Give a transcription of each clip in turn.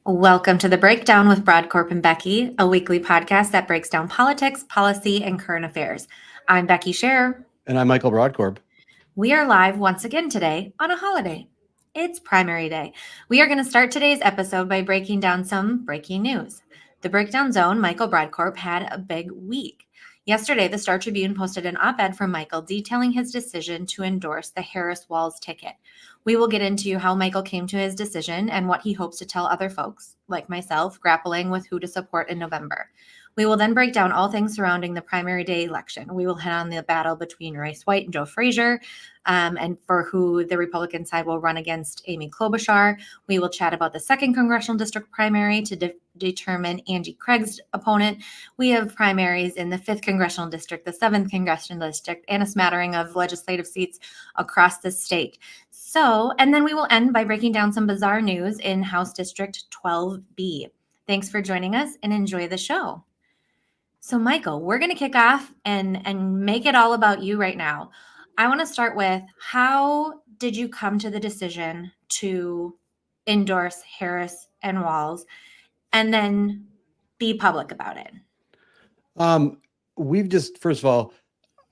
Welcome to The Breakdown with Brodkorb and Becky, a weekly podcast that breaks down politics, policy, and current affairs. I'm Becky Scherr. And I'm Michael Brodkorb. We are live once again today on a holiday. It's primary day. We are going to start today's episode by breaking down some breaking news. The Breakdown Zone, Michael Brodkorb, had a big week. Yesterday, the Star Tribune posted an op-ed from Michael detailing his decision to endorse the Harris-Walz ticket. We will get into how Michael came to his decision and what he hopes to tell other folks, like myself, grappling with who to support in November. We will then break down all things surrounding the primary day election. We will hit on the battle between Royce White and Joe Frazier, and for who the Republican side will run against Amy Klobuchar. We will chat about the 2nd Congressional District primary to determine Angie Craig's opponent. We have primaries in the 5th Congressional District, the 7th Congressional District, and a smattering of legislative seats across the state. And then we will end by breaking down some bizarre news in House District 12B. Thanks for joining us and enjoy the show. So, Michael, we're going to kick off and make it all about you right now. I want to start with, how did you come to the decision to endorse Harris and Walz and then be public about it? We've just, first of all,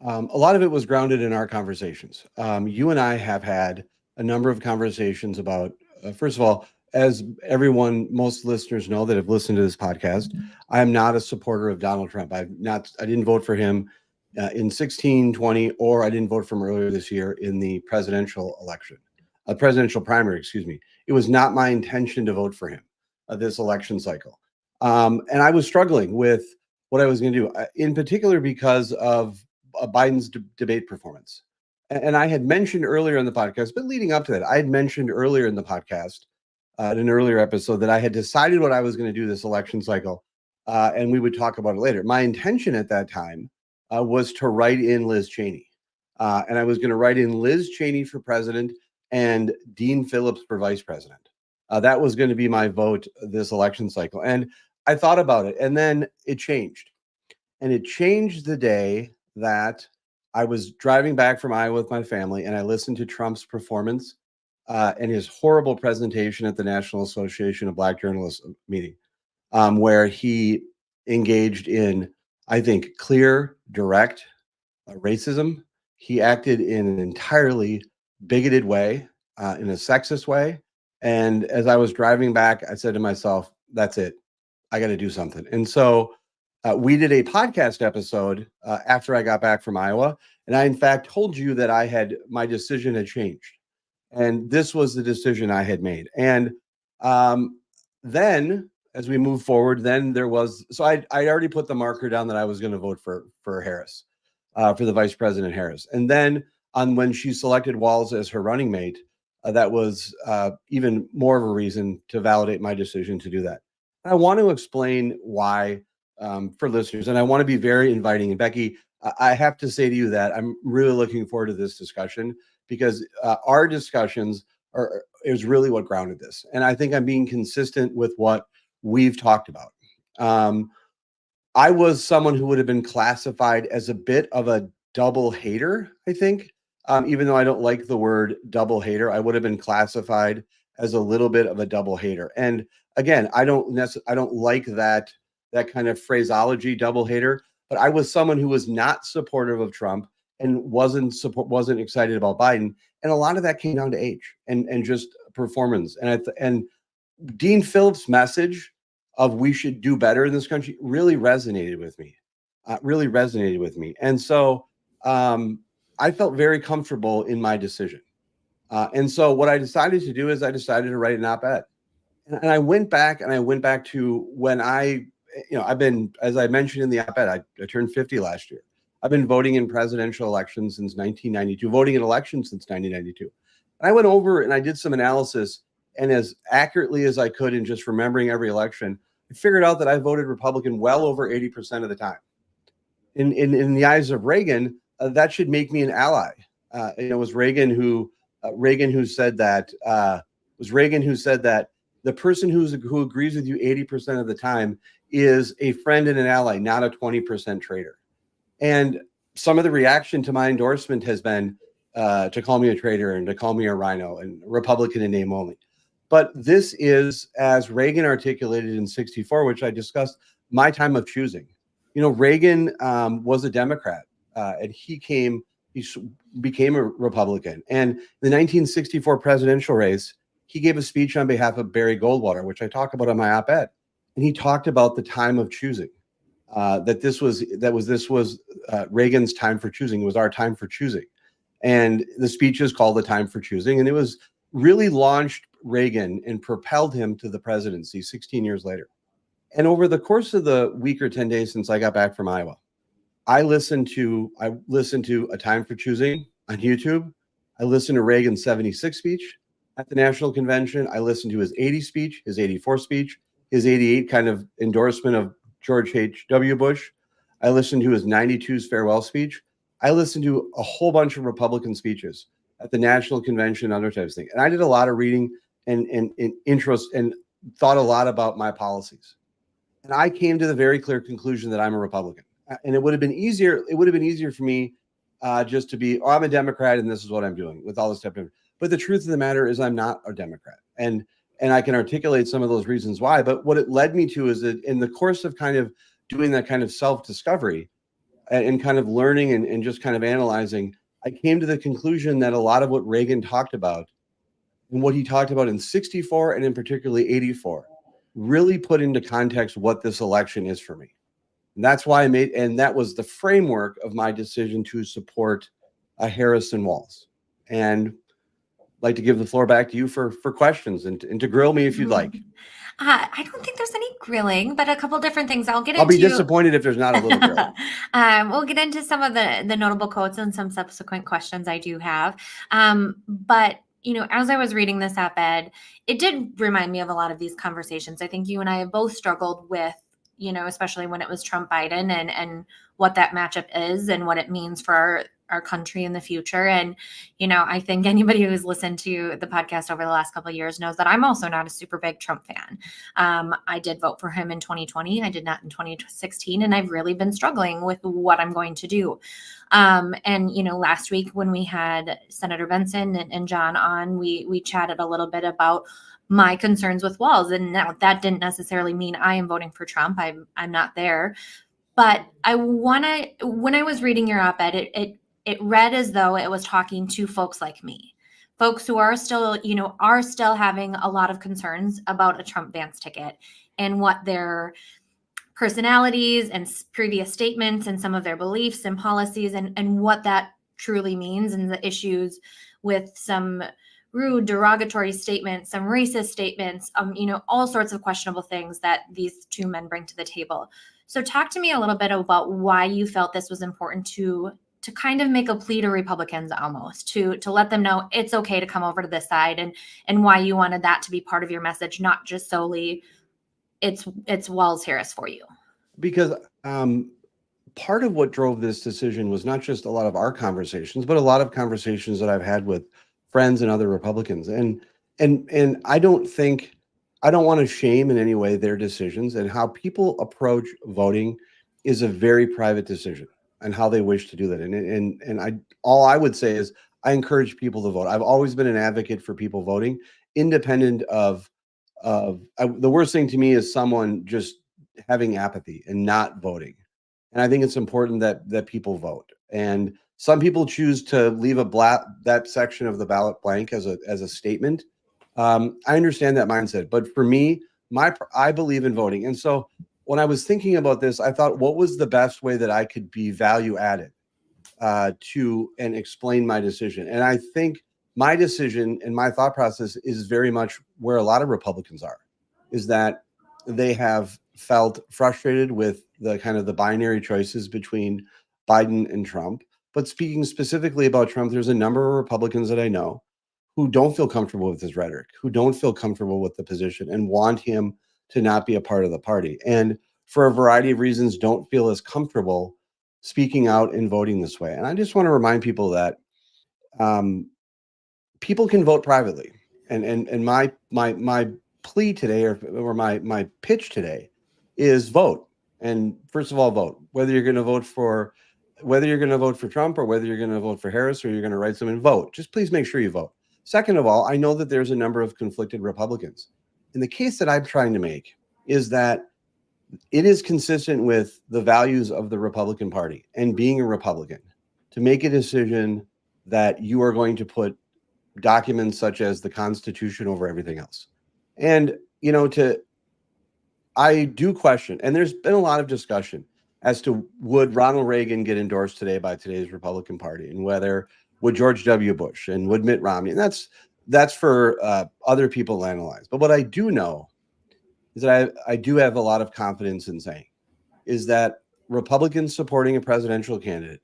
a lot of it was grounded in our conversations. You and I have had a number of conversations about, first of all, as most listeners know that have listened to this podcast, I am not a supporter of Donald Trump. I didn't vote for him in 16, 20, or I didn't vote for him earlier this year in the presidential primary, excuse me. It was not my intention to vote for him this election cycle. And I was struggling with what I was going to do, in particular because of Biden's debate performance. And I had mentioned earlier in the podcast, but leading up to that, I had mentioned earlier in the podcast, in an earlier episode, that I had decided what I was going to do this election cycle, and we would talk about it later. My intention at that time was to write in Liz Cheney. And I was going to write in Liz Cheney for president and Dean Phillips for vice president. That was going to be my vote this election cycle. And I thought about it, and then it changed. And it changed the day that I was driving back from Iowa with my family, and I listened to Trump's performance and his horrible presentation at the National Association of Black Journalists meeting, where he engaged in, I think, clear, direct racism. He acted in an entirely bigoted way, in a sexist way. And as I was driving back, I said to myself, that's it. I got to do something. And so we did a podcast episode after I got back from Iowa. And I, in fact, told you that my decision had changed. And this was the decision I had made. And then as we move forward, then there was, so I already put the marker down that I was going to vote for Harris, for the Vice President Harris. And then when she selected Walz as her running mate, that was even more of a reason to validate my decision to do that. I want to explain why for listeners, and I want to be very inviting. And Becky, I have to say to you that I'm really looking forward to this discussion, because our discussions is really what grounded this. And I think I'm being consistent with what we've talked about. I was someone who would have been classified as a bit of a double hater, I think. Even though I don't like the word double hater, I would have been classified as a little bit of a double hater. And again, I don't like that kind of phraseology, double hater. But I was someone who was not supportive of Trump and wasn't excited about Biden, and a lot of that came down to age and just performance. And Dean Phillips' message of we should do better in this country really resonated with me. And so I felt very comfortable in my decision. And so what I decided to do is I decided to write an op-ed. And I went back to when I've been, as I mentioned in the op-ed, I turned 50 last year. I've been voting in presidential elections since 1992, voting in elections since 1992. And I went over and I did some analysis, and as accurately as I could in just remembering every election, I figured out that I voted Republican well over 80% of the time. In the eyes of Reagan, that should make me an ally. It was Reagan who said that the person who agrees with you 80% of the time is a friend and an ally, not a 20% traitor. And some of the reaction to my endorsement has been to call me a traitor and to call me a rhino and Republican in name only. But this is, as Reagan articulated in '64, which I discussed, my time of choosing. Reagan was a Democrat, and he became a Republican. And the 1964 presidential race, he gave a speech on behalf of Barry Goldwater, which I talk about on my op-ed, and he talked about the time of choosing. This was Reagan's time for choosing. It was our time for choosing, and the speech is called "The Time for Choosing," and it was really launched Reagan and propelled him to the presidency 16 years later. And over the course of the week or 10 days since I got back from Iowa, I listened to A Time for Choosing on YouTube. I listened to Reagan's 76 speech at the National Convention. I listened to his 80 speech, his 84 speech, his 88 kind of endorsement of George H.W. Bush. I listened to his 92's farewell speech. I listened to a whole bunch of Republican speeches at the National Convention, other types of things. And I did a lot of reading and interest and thought a lot about my policies. And I came to the very clear conclusion that I'm a Republican. And it would have been easier. It would have been easier for me just to be, I'm a Democrat and this is what I'm doing with all this stuff. But the truth of the matter is I'm not a Democrat. And I can articulate some of those reasons why. But what it led me to is that in the course of kind of doing that kind of self-discovery and kind of learning and just kind of analyzing, I came to the conclusion that a lot of what Reagan talked about and what he talked about in '64 and in particularly '84 really put into context what this election is for me. And that's why that was the framework of my decision to support Harris and Walz. And I'd like to give the floor back to you for questions and to grill me if you'd like. I don't think there's any grilling, but a couple different things I'll be disappointed if there's not a little grilling. We'll get into some of the notable quotes and some subsequent questions I do have. But as I was reading this op-ed, it did remind me of a lot of these conversations. I think you and I have both struggled with, especially when it was Trump Biden and what that matchup is and what it means for our country in the future. And, I think anybody who's listened to the podcast over the last couple of years knows that I'm also not a super big Trump fan. I did vote for him in 2020. I did not in 2016. And I've really been struggling with what I'm going to do. And, last week when we had Senator Benson and John on, we chatted a little bit about my concerns with Walz. And now that didn't necessarily mean I am voting for Trump. I'm not there. But when I was reading your op-ed, it read as though it was talking to folks like me, folks who are still having a lot of concerns about a Trump Vance ticket and what their personalities and previous statements and some of their beliefs and policies and what that truly means, and the issues with some rude, derogatory statements, some racist statements, all sorts of questionable things that these two men bring to the table. So talk to me a little bit about why you felt this was important to kind of make a plea to Republicans, almost to let them know it's okay to come over to this side, and why you wanted that to be part of your message, not just solely it's Walz Harris for you. Because part of what drove this decision was not just a lot of our conversations, but a lot of conversations that I've had with friends and other Republicans. And I don't want to shame in any way their decisions, and how people approach voting is a very private decision and how they wish to do that. And all I would say is I encourage people to vote. I've always been an advocate for people voting, independent of the worst thing to me is someone just having apathy and not voting. And I think it's important that people vote. And some people choose to leave that section of the ballot blank as a statement. I understand that mindset, but for me, I believe in voting. And so when I was thinking about this, I thought, what was the best way that I could be value added to and explain my decision? And I think my decision and my thought process is very much where a lot of Republicans are, is that they have felt frustrated with the kind of the binary choices between Biden and Trump. But speaking specifically about Trump, there's a number of Republicans that I know who don't feel comfortable with his rhetoric, who don't feel comfortable with the position and want him to not be a part of the party. And for a variety of reasons, don't feel as comfortable speaking out and voting this way. And I just want to remind people that people can vote privately. And my plea today or my pitch today is vote. And first of all, vote. Whether you're going to vote for Trump or whether you're going to vote for Harris or you're going to write something, vote. Just please make sure you vote. Second of all, I know that there's a number of conflicted Republicans. And the case that I'm trying to make is that it is consistent with the values of the Republican Party and being a Republican to make a decision that you are going to put documents such as the Constitution over everything else. And, I do question, and there's been a lot of discussion as to would Ronald Reagan get endorsed today by today's Republican Party, and whether would George W. Bush and would Mitt Romney. And that's for other people to analyze. But what I do know is that I do have a lot of confidence in saying is that Republicans supporting a presidential candidate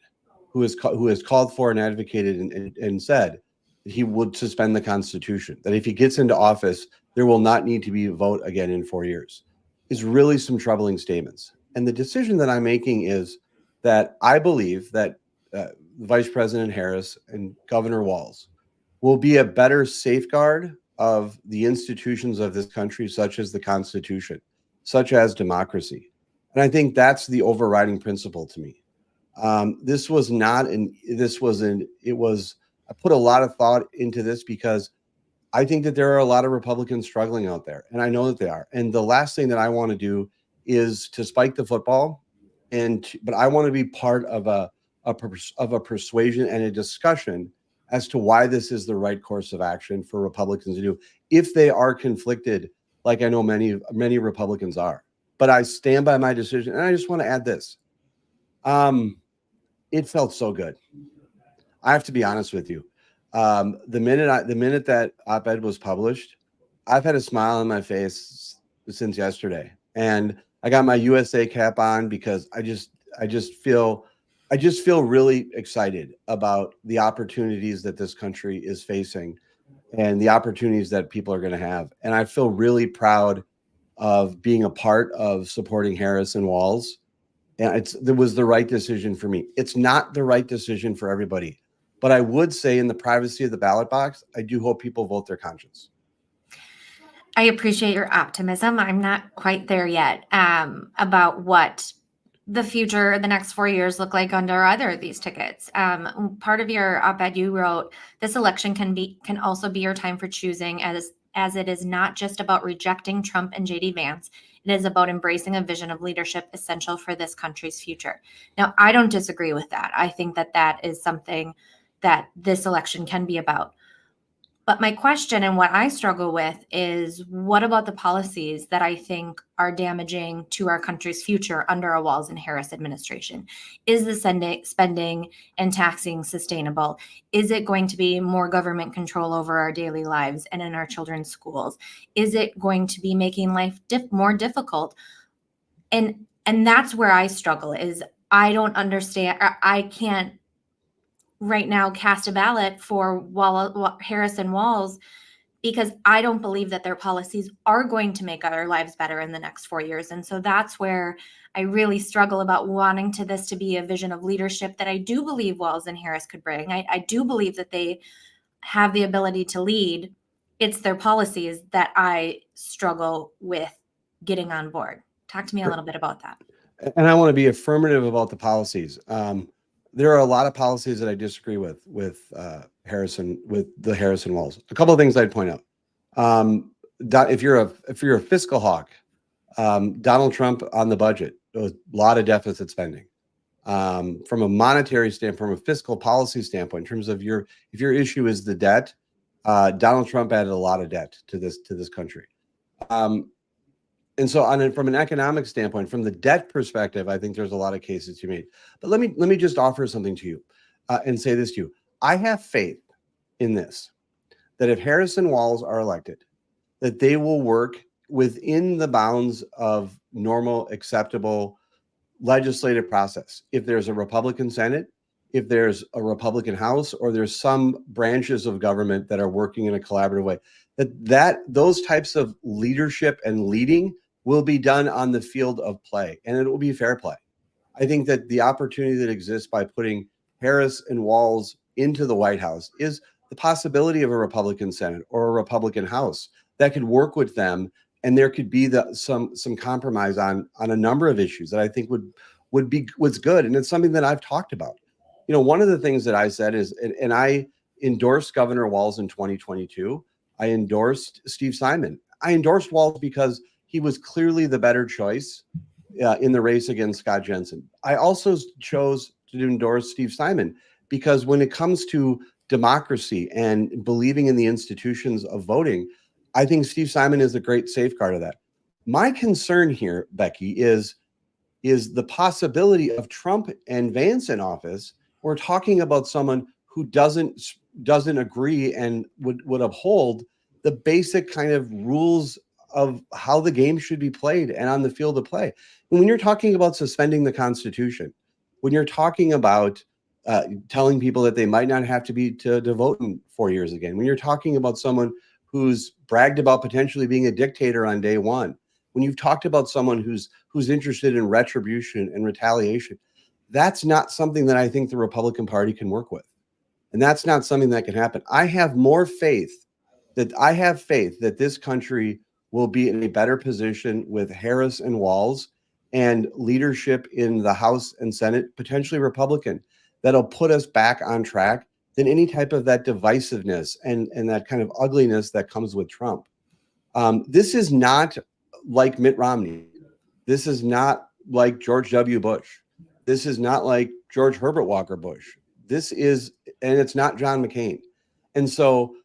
who has called for and advocated and said that he would suspend the Constitution, that if he gets into office, there will not need to be a vote again in 4 years, is really some troubling statements. And the decision that I'm making is that I believe that Vice President Harris and Governor Walz will be a better safeguard of the institutions of this country, such as the Constitution, such as democracy. And I think that's the overriding principle to me. I put a lot of thought into this because I think that there are a lot of Republicans struggling out there, and I know that they are. And the last thing that I want to do is to spike the football, but I want to be part of a persuasion and a discussion as to why this is the right course of action for Republicans to do if they are conflicted, like I know many Republicans are. But I stand by my decision, and I just want to add this. It felt so good. I have to be honest with you. The minute that op-ed was published, I've had a smile on my face since yesterday, and I got my USA cap on because I just feel really excited about the opportunities that this country is facing and the opportunities that people are going to have. And I feel really proud of being a part of supporting Harris and Walz. And it was the right decision for me. It's not the right decision for everybody, but I would say in the privacy of the ballot box, I do hope people vote their conscience. I appreciate your optimism. I'm not quite there yet about what the future, the next 4 years look like under either of these tickets. Part of your op-ed you wrote, this election can also be your time for choosing, as it is not just about rejecting Trump and JD Vance. It is about embracing a vision of leadership essential for this country's future. Now, I don't disagree with that. I think that is something that this election can be about. But my question and what I struggle with is, what about the policies that I think are damaging to our country's future under a Walz and Harris administration? Is the spending and taxing sustainable? Is it going to be more government control over our daily lives and in our children's schools? Is it going to be making life more difficult? And that's where I struggle, is I don't understand. I can't right now cast a ballot for Harris and Walz because I don't believe that their policies are going to make our lives better in the next 4 years. And so that's where I really struggle about wanting this to be a vision of leadership that I do believe Walz and Harris could bring. I do believe that they have the ability to lead. It's their policies that I struggle with getting on board. Talk to me a little bit about that. And I want to be affirmative about the policies. There are a lot of policies that I disagree with the Harris and Walz. A couple of things I'd point out. If you're a fiscal hawk, Donald Trump on the budget, a lot of deficit spending. From a monetary standpoint, from a fiscal policy standpoint, in terms of if your issue is the debt, Donald Trump added a lot of debt to this country. And so from an economic standpoint, from the debt perspective, I think there's a lot of cases to be made. But let me just offer something to you and say this to you. I have faith in this, that if Harris and Walz are elected, that they will work within the bounds of normal, acceptable legislative process. If there's a Republican Senate, if there's a Republican House, or there's some branches of government that are working in a collaborative way, that those types of leadership and leading will be done on the field of play, and it will be fair play. I think that the opportunity that exists by putting Harris and Walz into the White House is the possibility of a Republican Senate or a Republican House that could work with them, and there could be some compromise on a number of issues that I think what's good, and it's something that I've talked about. One of the things that I said is, and I endorsed Governor Walz in 2022. I endorsed Steve Simon. I endorsed Walz because he was clearly the better choice in the race against Scott Jensen. I also chose to endorse Steve Simon because when it comes to democracy and believing in the institutions of voting, I think Steve Simon is a great safeguard of that. My concern here, Becky, is the possibility of Trump and Vance in office. We're talking about someone who doesn't agree and would uphold the basic kind of rules of how the game should be played and on the field of play. And when you're talking about suspending the Constitution, when you're talking about telling people that they might not have to vote in 4 years again, when you're talking about someone who's bragged about potentially being a dictator on day one, when you've talked about someone who's interested in retribution and retaliation, that's not something that I think the Republican Party can work with. And that's not something that can happen. I have faith that this country will be in a better position with Harris and Walz and leadership in the House and Senate, potentially Republican, that'll put us back on track than any type of that divisiveness and that kind of ugliness that comes with Trump. This is not like Mitt Romney. This is not like George W. Bush. This is not like George Herbert Walker Bush. And it's not John McCain. And so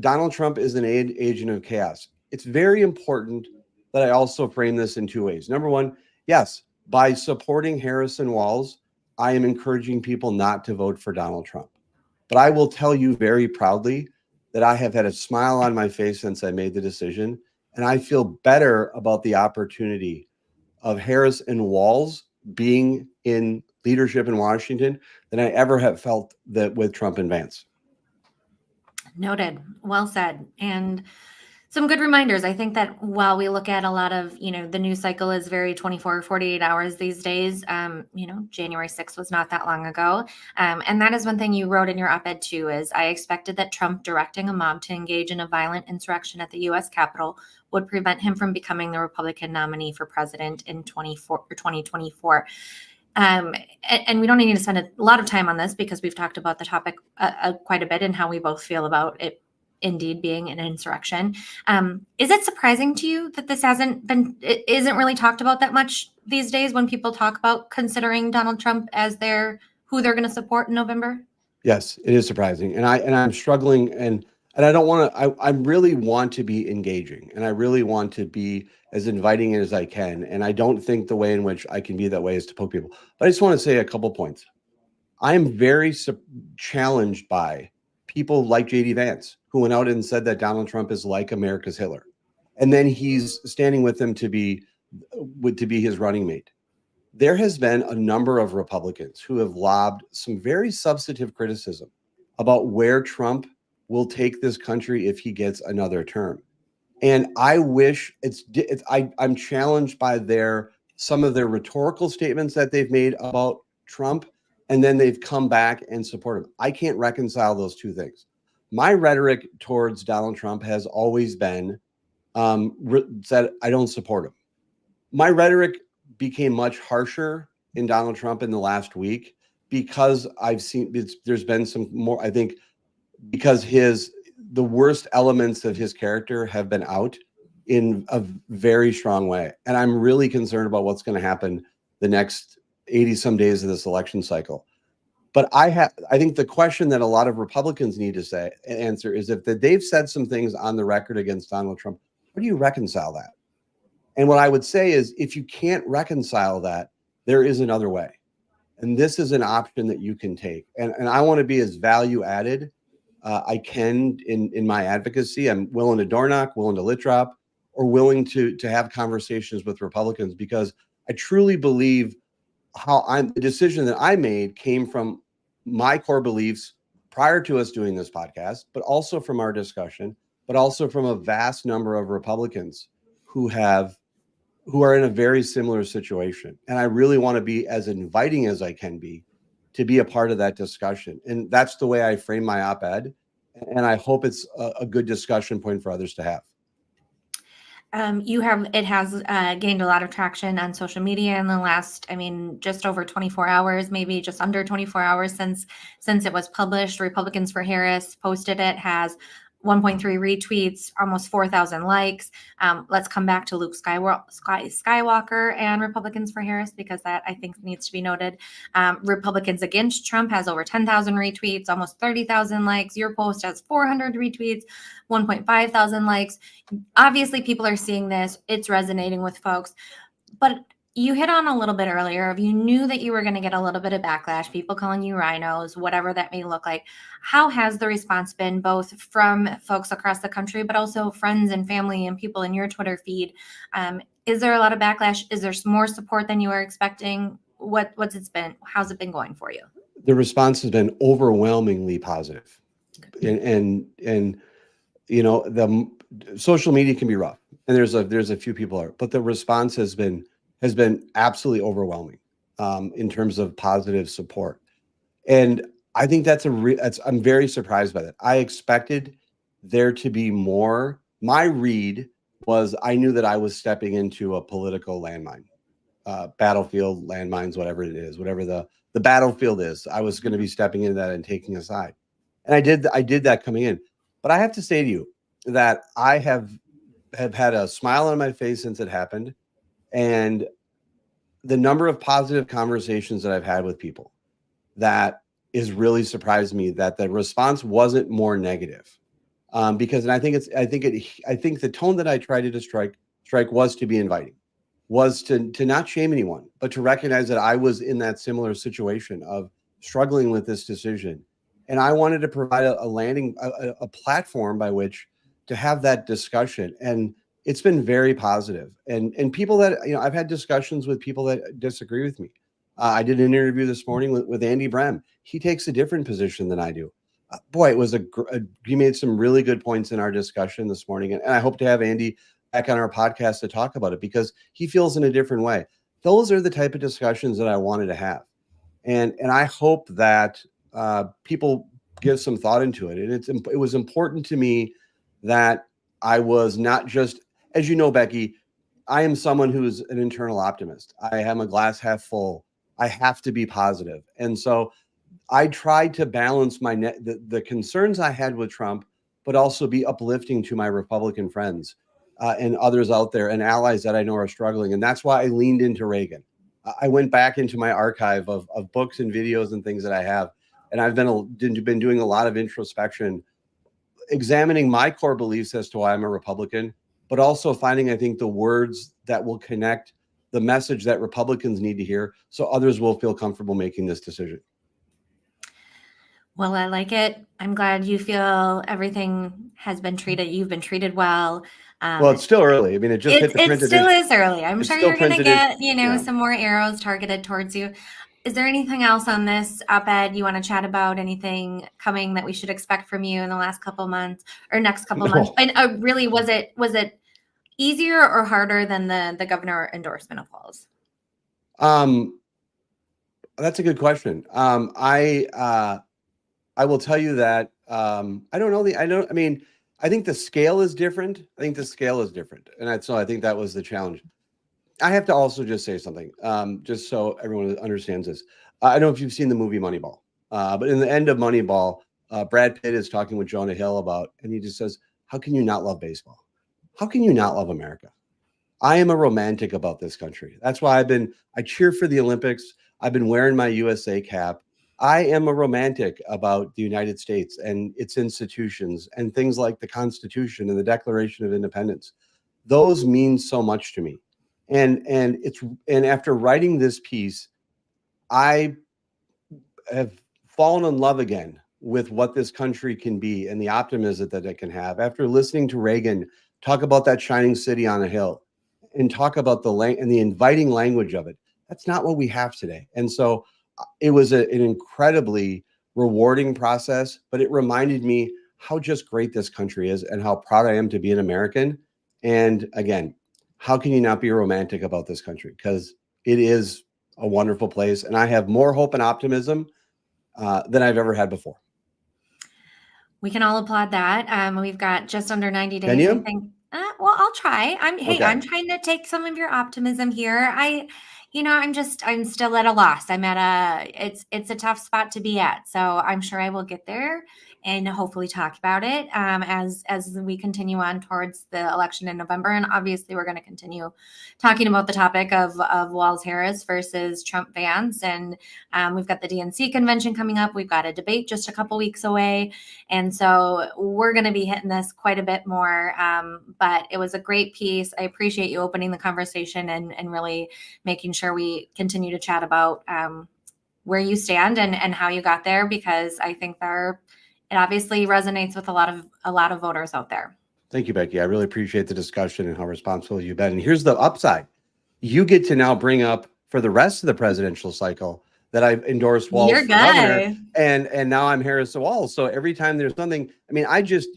Donald Trump is an agent of chaos. It's very important that I also frame this in two ways. Number one, yes, by supporting Harris and Walz, I am encouraging people not to vote for Donald Trump. But I will tell you very proudly that I have had a smile on my face since I made the decision. And I feel better about the opportunity of Harris and Walz being in leadership in Washington than I ever have felt that with Trump and Vance. Noted. Well said. And some good reminders. I think that while we look at a lot of, the news cycle is very 24, 48 hours these days, January 6th was not that long ago. And that is one thing you wrote in your op-ed too, is I expected that Trump directing a mob to engage in a violent insurrection at the U.S. Capitol would prevent him from becoming the Republican nominee for president in 2024. And we don't need to spend a lot of time on this because we've talked about the topic quite a bit and how we both feel about it indeed being an insurrection. Is it surprising to you that this it isn't really talked about that much these days when people talk about considering Donald Trump as who they're going to support in November? Yes, it is surprising. And I'm struggling and I don't want to, I really want to be engaging and I really want to be as inviting as I can. And I don't think the way in which I can be that way is to poke people. But I just want to say a couple points. I am very challenged by people like J.D. Vance, who went out and said that Donald Trump is like America's Hitler. And then he's standing with him to be his running mate. There has been a number of Republicans who have lobbed some very substantive criticism about where Trump will take this country if he gets another term. And I wish I'm challenged by some of their rhetorical statements that they've made about Trump, and then they've come back and support him. I can't reconcile those two things. My rhetoric towards Donald Trump has always been that I don't support him. My rhetoric became much harsher in Donald Trump in the last week because there's been some more, I think, because the worst elements of his character have been out in a very strong way. And I'm really concerned about what's going to happen the next 80 some days of this election cycle. But I think the question that a lot of Republicans need to answer is if they've said some things on the record against Donald Trump, how do you reconcile that? And what I would say is if you can't reconcile that, there is another way. And this is an option that you can take. And I want to be as value added I can in my advocacy. I'm willing to door knock, willing to lip drop, or willing to have conversations with Republicans because I truly believe the decision that I made came from my core beliefs prior to us doing this podcast, but also from our discussion, but also from a vast number of Republicans who are in a very similar situation. And I really want to be as inviting as I can be to be a part of that discussion. And that's the way I frame my op-ed. And I hope it's a good discussion point for others to have. It has gained a lot of traction on social media in the last, just over 24 hours, maybe just under 24 hours since it was published. Republicans for Harris posted it, has 1.3 retweets, almost 4,000 likes. Let's come back to Luke Skywalker and Republicans for Harris, because that, I think, needs to be noted. Republicans Against Trump has over 10,000 retweets, almost 30,000 likes. Your post has 400 retweets, 1.5 thousand likes. Obviously, people are seeing this. It's resonating with folks. But you hit on a little bit earlier of, you knew that you were going to get a little bit of backlash, people calling you rhinos, whatever that may look like. How has the response been, both from folks across the country, but also friends and family and people in your Twitter feed? Is there a lot of backlash? Is there more support than you were expecting? What's it been? How's it been going for you? The response has been overwhelmingly positive. And the social media can be rough, and there's a few people but the response has been absolutely overwhelming in terms of positive support. And I think I'm very surprised by that. I expected there to be more. My read was, I knew that I was stepping into a political landmine, battlefield, landmines, whatever it is, whatever the battlefield is. I was going to be stepping into that and taking a side. And I did that coming in. But I have to say to you that I have had a smile on my face since it happened. And the number of positive conversations that I've had with people, that is really surprised me, that the response wasn't more negative. Because I think the tone that I tried to strike was to be inviting, was to not shame anyone, but to recognize that I was in that similar situation of struggling with this decision. And I wanted to provide a platform by which to have that discussion. And it's been very positive. And people that, I've had discussions with people that disagree with me. I did an interview this morning with Andy Brem. He takes a different position than I do. Boy, it was you made some really good points in our discussion this morning. And I hope to have Andy back on our podcast to talk about it, because he feels in a different way. Those are the type of discussions that I wanted to have. And I hope that people give some thought into it. And it was important to me that I was not just, as you know, Becky, I am someone who's an internal optimist. I am a glass half full. I have to be positive. And so I tried to balance the concerns I had with Trump, but also be uplifting to my Republican friends and others out there, and allies that I know are struggling. And that's why I leaned into Reagan. I went back into my archive of books and videos and things that I have. And I've been doing a lot of introspection, examining my core beliefs as to why I'm a Republican, but also finding, I think, the words that will connect the message that Republicans need to hear, so others will feel comfortable making this decision. Well, I like it. I'm glad you feel everything has been treated. You've been treated well. Well, it's still early. I mean, it just hit the printed. It still is early. I'm sure you're going to get, yeah, some more arrows targeted towards you. Is there anything else on this op-ed you want to chat about? Anything coming that we should expect from you in the last couple months or next couple months? And really, was it easier or harder than the governor endorsement of Walz? That's a good question. I will tell you that I don't know. I think the scale is different. And so I think that was the challenge. I have to also just say something, just so everyone understands this. I don't know if you've seen the movie Moneyball, but in the end of Moneyball, Brad Pitt is talking with Jonah Hill and he just says, "How can you not love baseball? How can you not love America?" I am a romantic about this country. That's why I cheer for the Olympics. I've been wearing my USA cap. I am a romantic about the United States and its institutions and things like the Constitution and the Declaration of Independence. Those mean so much to me. And after writing this piece, I have fallen in love again with what this country can be and the optimism that it can have. After listening to Reagan talk about that shining city on a hill and talk about the inviting language of it, that's not what we have today. And so it was an incredibly rewarding process, but it reminded me how just great this country is and how proud I am to be an American. And again, how can you not be romantic about this country? Because it is a wonderful place. And I have more hope and optimism than I've ever had before. We can all applaud that. We've got just under 90 days. Can you? I think. Well, I'll try. Okay. I'm trying to take some of your optimism here. I'm still at a loss. It's a tough spot to be at. So I'm sure I will get there and hopefully talk about it as we continue on towards the election in November. And obviously we're going to continue talking about the topic of Walz Harris versus Trump Vance. And we've got the DNC convention coming up. We've got a debate just a couple weeks away. And so we're going to be hitting this quite a bit more. But it was a great piece. I appreciate you opening the conversation and really making sure we continue to chat about where you stand and how you got there, because I think it obviously resonates with a lot of voters out there. Thank you, Becky. I really appreciate the discussion and how responsible you've been. And here's the upside. You get to now bring up for the rest of the presidential cycle that I've endorsed Walz for governor, and now I'm Harris to Walz. So every time there's something, I mean, I just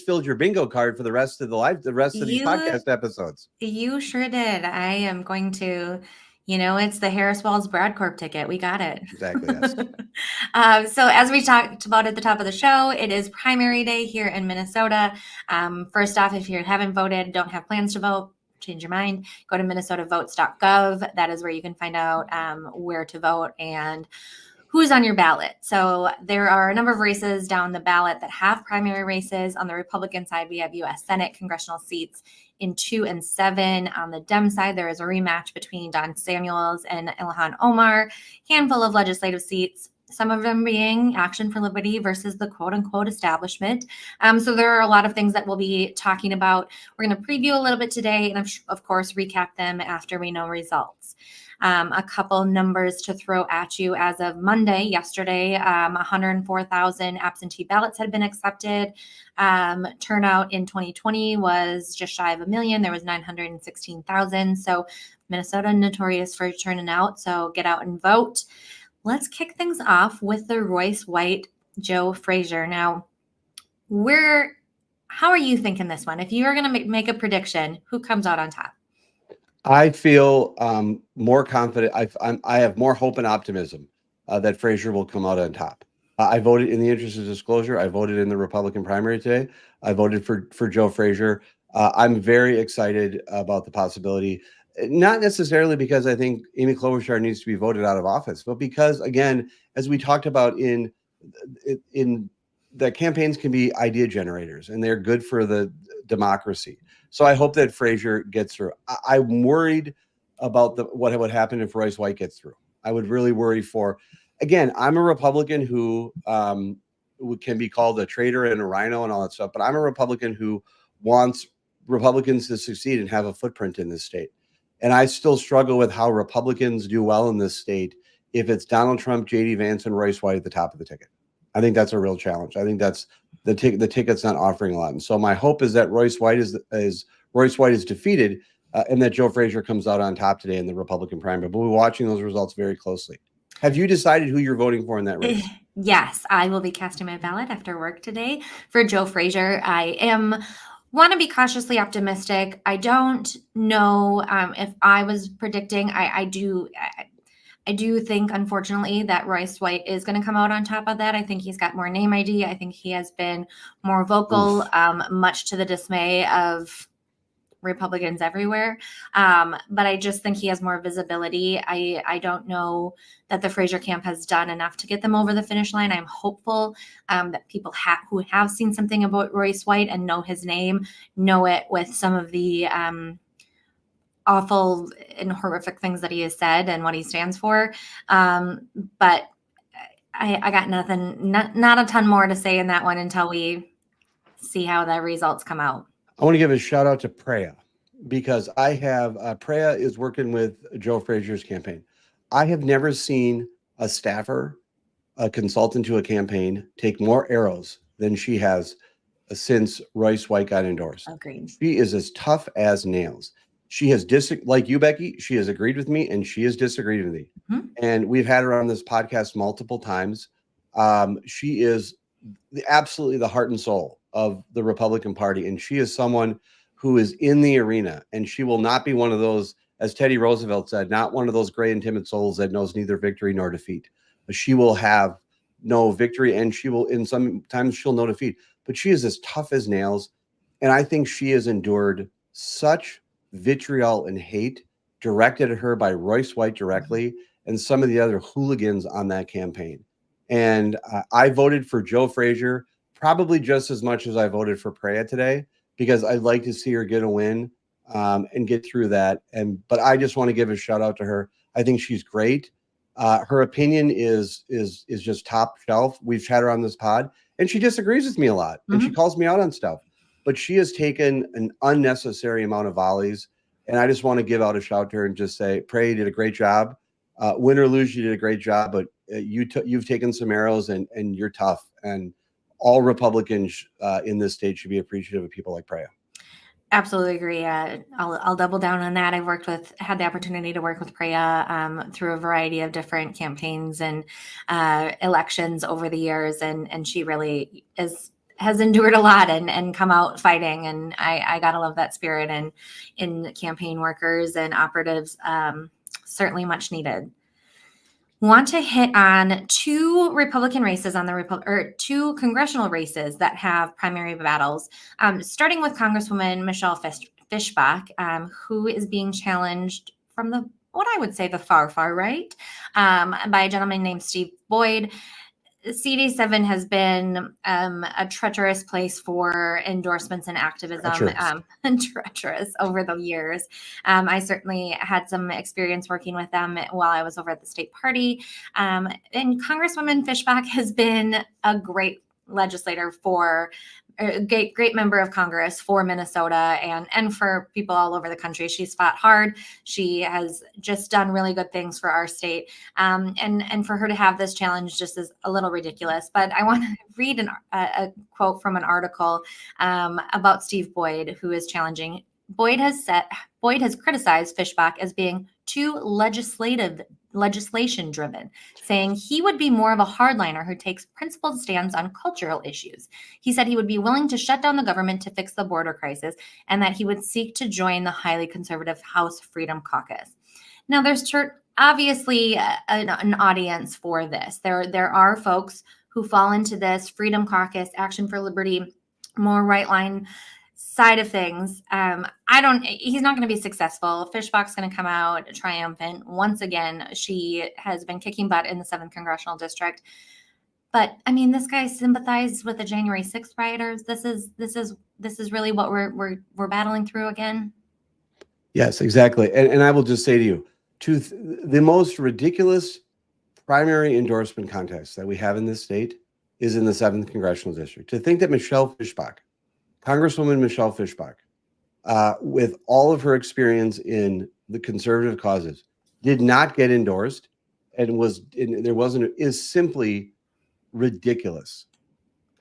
filled your bingo card for the rest of these podcast episodes. You sure did. I am going to, it's the Harris Walz Brodkorb ticket. We got it. Exactly. Yes. So as we talked about at the top of the show, it is primary day here in Minnesota. First off, if you haven't voted, don't have plans to vote, change your mind, go to minnesotavotes.gov. That is where you can find out where to vote and who's on your ballot. So there are a number of races down the ballot that have primary races. On the Republican side, we have U.S. Senate congressional seats in 2 and 7. On the Dem side, there is a rematch between Don Samuels and Ilhan Omar, handful of legislative seats, some of them being Action for Liberty versus the quote-unquote establishment. So there are a lot of things that we'll be talking about. We're going to preview a little bit today and, of course, recap them after we know results. A couple numbers to throw at you. As of Monday, yesterday, 104,000 absentee ballots had been accepted. Turnout in 2020 was just shy of 1 million. There was 916,000. So Minnesota notorious for turning out. So get out and vote. Let's kick things off with the Royce White-Joe Frazier. Now, how are you thinking this one? If you were going to make a prediction, who comes out on top? I feel more confident. I have more hope and optimism that Frazier will come out on top. I voted in the interest of disclosure. I voted in the Republican primary today. I voted for Joe Frazier. I'm very excited about the possibility, not necessarily because I think Amy Klobuchar needs to be voted out of office, but because, again, as we talked about in the campaigns can be idea generators and they're good for the democracy. So I hope that Frazier gets through. I'm worried about what would happen if Royce White gets through. I would really worry again, I'm a Republican who can be called a traitor and a rhino and all that stuff, but I'm a Republican who wants Republicans to succeed and have a footprint in this state. And I still struggle with how Republicans do well in this state if it's Donald Trump, J.D. Vance, and Royce White at the top of the ticket. I think that's a real challenge. I think that's the ticket's not offering a lot. And so my hope is that Royce White is defeated and that Joe Frazier comes out on top today in the Republican primary. But we'll be watching those results very closely. Have you decided who you're voting for in that race? Yes, I will be casting my ballot after work today for Joe Frazier. Want to be cautiously optimistic. I don't know if I was predicting. I do think, unfortunately, that Royce White is going to come out on top of that. I think he's got more name ID. I think he has been more vocal, much to the dismay of Republicans everywhere. But I just think he has more visibility. I don't know that the Frazier camp has done enough to get them over the finish line. I'm hopeful that people who have seen something about Royce White and know his name, know it with some of the awful and horrific things that he has said and what he stands for. But I got nothing, not a ton more to say in that one until we see how the results come out. I want to give a shout out to Preya because Preya is working with Joe Frazier's campaign. I have never seen a staffer, a consultant to a campaign, take more arrows than she has since Royce White got endorsed. Agreed. She is as tough as nails. She has like you, Becky, she has agreed with me and she has disagreed with me. Mm-hmm. And we've had her on this podcast multiple times. She is absolutely the heart and soul of the Republican Party. And she is someone who is in the arena, and she will not be one of those, as Teddy Roosevelt said, not one of those gray and timid souls that knows neither victory nor defeat. But she will have no victory, and she will, sometimes she'll know defeat. But she is as tough as nails. And I think she has endured such vitriol and hate directed at her by Royce White directly and some of the other hooligans on that campaign. And I voted for Joe Frazier probably just as much as I voted for Preya today, because I'd like to see her get a win and get through that. But I just want to give a shout out to her. I think she's great. Her opinion is just top shelf. We've chatted on this pod, and she disagrees with me a lot, and she calls me out on stuff. But she has taken an unnecessary amount of volleys, and I just want to give out a shout to her and just say, Preya, you did a great job. Win or lose, you did a great job, but you've taken some arrows, and you're tough. And all Republicans in this state should be appreciative of people like Preya. Absolutely agree. I'll double down on that. I've had the opportunity to work with Preya through a variety of different campaigns and elections over the years, and she really has endured a lot and come out fighting. And I gotta love that spirit in campaign workers and operatives. Certainly much needed. Want to hit on two Republican races on the two congressional races that have primary battles, starting with Congresswoman Michelle Fischbach, who is being challenged from what I would say the far right by a gentleman named Steve Boyd. CD7 has been a treacherous place for endorsements and activism, treacherous over the years. I certainly had some experience working with them while I was over at the state party. And Congresswoman Fischbach has been a great legislator for a great member of Congress for Minnesota and for people all over the country. She's fought hard. She has just done really good things for our state. And for her to have this challenge just is a little ridiculous. But I want to read a quote from an article about Steve Boyd, who is challenging. Boyd has criticized Fischbach as being too legislation driven, saying he would be more of a hardliner who takes principled stands on cultural issues. He said he would be willing to shut down the government to fix the border crisis, and that he would seek to join the highly conservative House Freedom Caucus. Now, there's obviously an audience for this. There are folks who fall into this Freedom Caucus, Action for Liberty, more right line side of things. He's not going to be successful. Fischbach's going to come out triumphant. Once again, she has been kicking butt in the 7th Congressional District. But I mean, this guy sympathized with the January 6th rioters. This is really what we're battling through again. Yes, exactly. And I will just say to you, the most ridiculous primary endorsement contest that we have in this state is in the 7th Congressional District. To think that Congresswoman Michelle Fischbach, with all of her experience in the conservative causes, did not get endorsed and is simply ridiculous.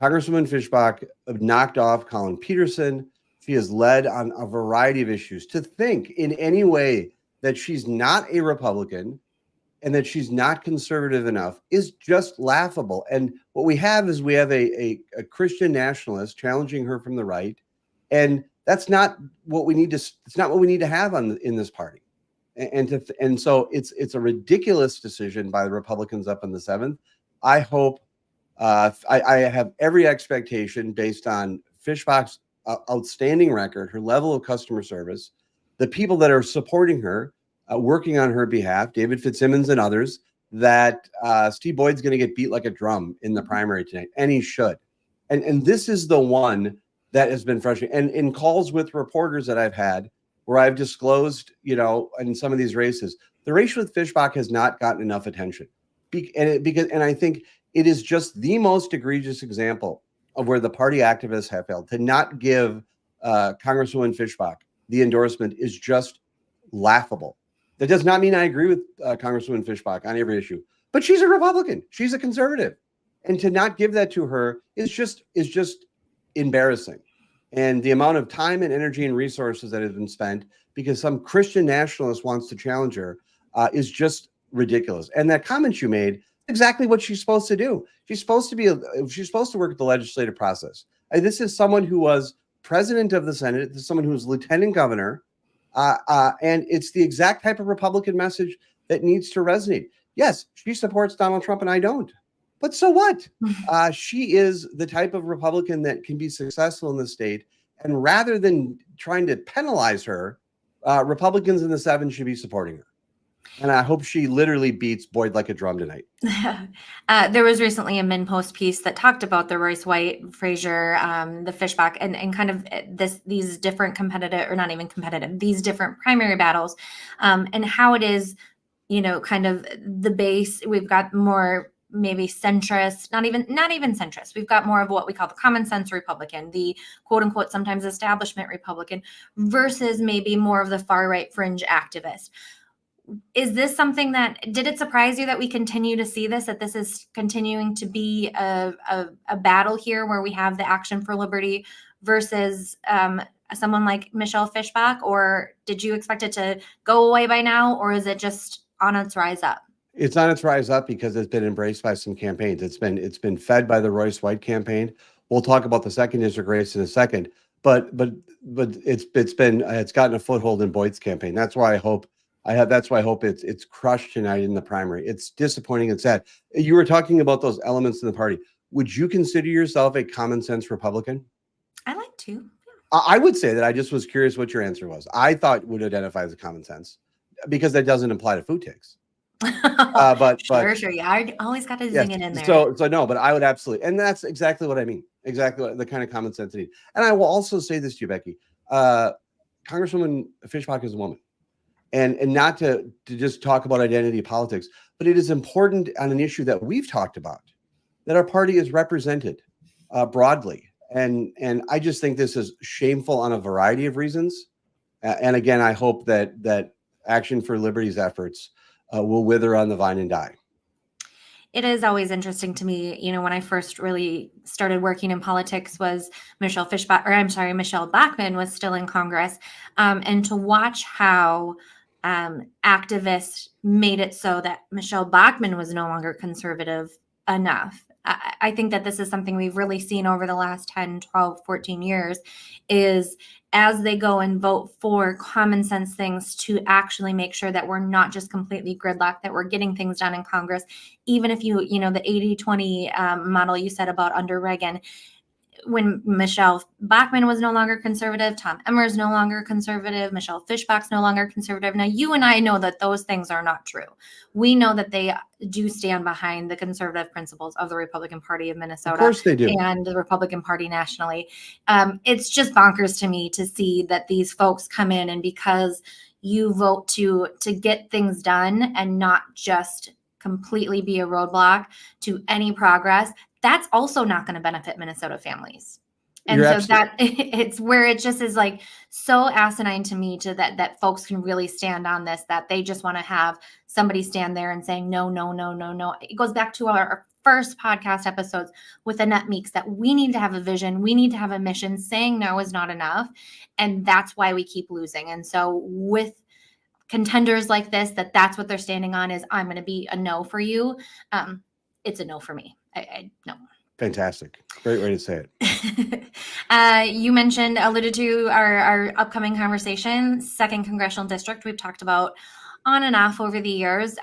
Congresswoman Fischbach knocked off Colin Peterson. She has led on a variety of issues. To think in any way that she's not a Republican and that she's not conservative enough is just laughable. And what we have is a Christian nationalist challenging her from the right, and that's not what we need to. It's not what we need to have in this party. And so it's a ridiculous decision by the Republicans up in the 7th. I hope I have every expectation based on Fischbach's outstanding record, her level of customer service, the people that are supporting her, working on her behalf, David Fitzsimmons and others, that Steve Boyd's going to get beat like a drum in the primary tonight, and he should. And this is the one that has been frustrating. And in calls with reporters that I've had, where I've disclosed, in some of these races, the race with Fischbach has not gotten enough attention, and I think it is just the most egregious example of where the party activists have failed. To not give Congresswoman Fischbach the endorsement is just laughable. That does not mean I agree with Congresswoman Fischbach on every issue, but she's a Republican. She's a conservative, and to not give that to her is just embarrassing. And the amount of time and energy and resources that has been spent because some Christian nationalist wants to challenge her is just ridiculous. And that comment you made, exactly what she's supposed to do. She's supposed to work at the legislative process. This is someone who was president of the Senate. This is someone who was lieutenant governor. And it's the exact type of Republican message that needs to resonate. Yes, she supports Donald Trump and I don't. But so what? She is the type of Republican that can be successful in the state And rather than trying to penalize her, Republicans in the 7 should be supporting her. And I hope she literally beats Boyd like a drum tonight. There was recently a MinnPost piece that talked about the Royce White, Frazier, the Fishbach, and kind of these different competitive, or not even competitive, these different primary battles, and how it is, kind of the base. We've got more maybe centrist, not even centrist. We've got more of what we call the common sense Republican, the quote unquote sometimes establishment Republican, versus maybe more of the far right fringe activist. Is this something did it surprise you that we continue to see this, that this is continuing to be a battle here where we have the Action for Liberty versus someone like Michelle Fishbach, or did you expect it to go away by now, or is it just on its rise up? It's on its rise up because it's been embraced by some campaigns. It's been fed by the Royce White campaign. We'll talk about the 2nd district race in a second, but it's gotten a foothold in Boyd's campaign. That's why I hope it's crushed tonight in the primary. It's disappointing and sad. You were talking about those elements in the party. Would you consider yourself a common sense Republican? I like to. I would say that. I just was curious what your answer was. I thought would identify as a common sense because that doesn't apply to food takes. Sure. Yeah, I always got to zing it in there. So no, but I would absolutely, and that's exactly what I mean. Exactly what, the kind of common sense I need. And I will also say this to you, Becky. Congresswoman Fishbach is a woman. And not to just talk about identity politics, but it is important on an issue that we've talked about, that our party is represented broadly. And I just think this is shameful on a variety of reasons. And again, I hope that Action for Liberty's efforts will wither on the vine and die. It is always interesting to me, when I first really started working in politics was Michelle Bachmann was still in Congress, and to watch how activists made it so that Michelle Bachmann was no longer conservative enough. I think that this is something we've really seen over the last 10, 12, 14 years, is as they go and vote for common sense things to actually make sure that we're not just completely gridlocked, that we're getting things done in Congress. Even if the 80-20 model you said about under Reagan, when Michelle Bachmann was no longer conservative, Tom Emmer is no longer conservative, Michelle Fishbach's no longer conservative. Now, you and I know that those things are not true. We know that they do stand behind the conservative principles of the Republican Party of Minnesota. Of course they do. And the Republican Party nationally. It's just bonkers to me to see that these folks come in, and because you vote to get things done and not just completely be a roadblock to any progress, that's also not going to benefit Minnesota families. And it's where it just is like so asinine to me that folks can really stand on this, that they just want to have somebody stand there and saying, no. It goes back to our first podcast episodes with Annette Meeks, that we need to have a vision. We need to have a mission. Saying no is not enough. And that's why we keep losing. And so with contenders like this, that's what they're standing on, is I'm going to be a no for you. It's a no for me. I no. Fantastic. Great way to say it. You alluded to our upcoming conversation, 2nd Congressional District. We've talked about on and off over the years.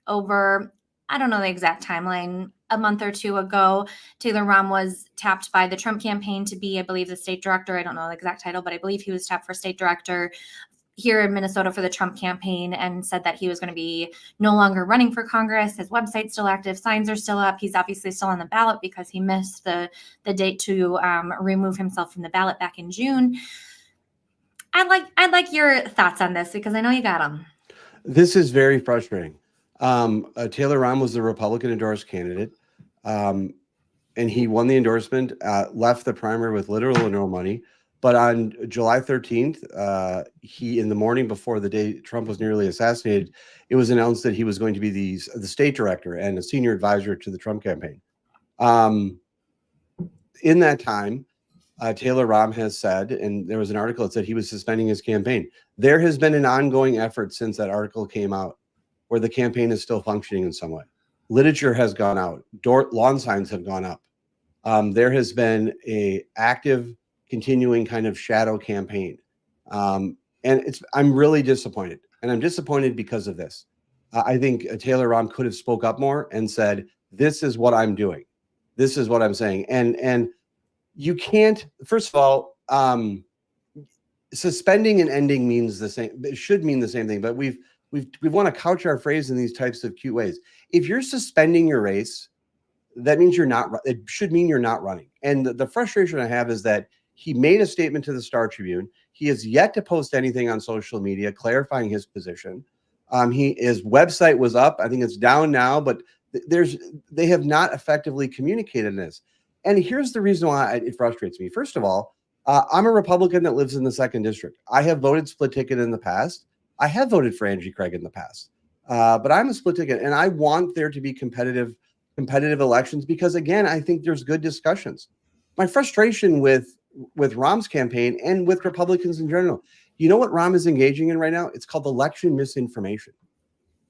Over, I don't know the exact timeline, a month or two ago, Taylor Rahm was tapped by the Trump campaign to be, I believe, the state director. I don't know the exact title, but I believe he was tapped for state director here in Minnesota for the Trump campaign, and said that he was going to be no longer running for Congress. His website's still active. Signs are still up. He's obviously still on the ballot because he missed the date to remove himself from the ballot back in June. I'd like your thoughts on this, because I know you got them. This is very frustrating. Taylor Rahm was the Republican endorsed candidate, and he won the endorsement, left the primary with little or no money. But on July 13th, in the morning before the day Trump was nearly assassinated, it was announced that he was going to be the state director and a senior advisor to the Trump campaign. In that time, Taylor Rahm has said, and there was an article that said he was suspending his campaign. There has been an ongoing effort since that article came out where the campaign is still functioning in some way. Literature has gone out. Lawn signs have gone up. There has been a active, continuing kind of shadow campaign. And I'm really disappointed. And I'm disappointed because of this. I think Taylor Rahm could have spoke up more and said, this is what I'm doing. This is what I'm saying. And you can't, first of all, suspending and ending means the same. It should mean the same thing, but we want to couch our phrase in these types of cute ways. If you're suspending your race, that means you're not. It should mean you're not running. And the frustration I have is that he made a statement to the Star Tribune. He has yet to post anything on social media clarifying his position. His website was up. I think it's down now, but they have not effectively communicated this. And here's the reason why it frustrates me. First of all, I'm a Republican that lives in the 2nd District. I have voted split ticket in the past. I have voted for Angie Craig in the past, but I'm a split ticket, and I want there to be competitive elections because, again, I think there's good discussions. My frustration with Rahm's campaign and with Republicans in general, you know what Rahm is engaging in right now? It's called election misinformation.